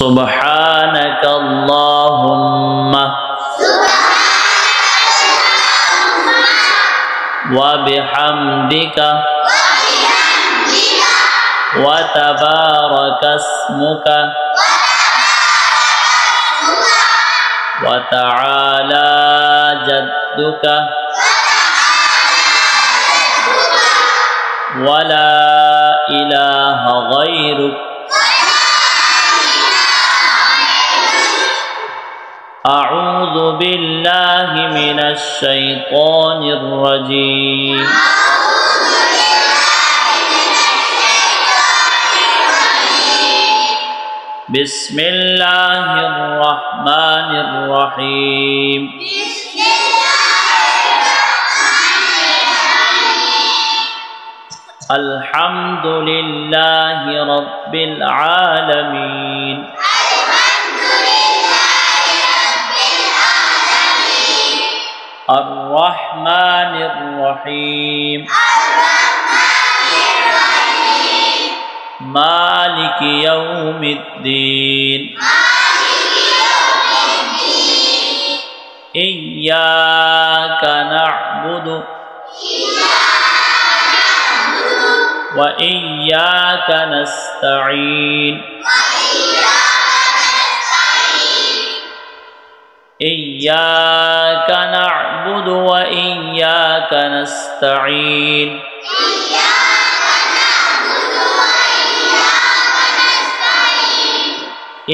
सुब्हानक अल्लाहुम्मा व बिहम्दिका व तबारक अस्मुका व तआला जद्दुका व ला इलाहा गैरुक अऊज़ु बिल्लाहि मिनश शैतानिर रजीम। बिस्मिल्लाहिर रहमानिर रहीम। अल्हम्दुलिल्लाहि रब्बिल आलमीन। अर्रहमानिर रहीम। मालिकि यौमिद्दीन। इय्याका नअबुदु व इय्याका नस्तईन। इय्याका नअबुदु व इय्याका नस्तईन।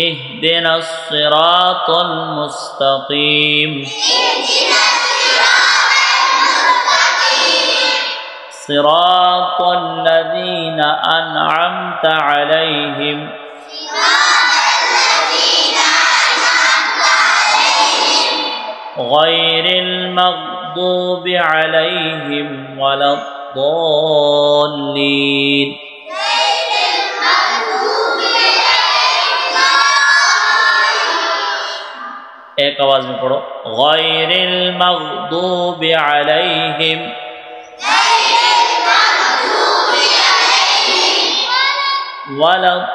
इहदिनस सिरातल मुस्तकीम। सिरातल लज़ीना अनअमता अलैहिम गैरिल मग़दूबि अलैहिम वलद्दाल्लीन। एक आवाज में पढ़ो। गैरिल मग़दूबि अलैहिम वलद्दाल्लीन।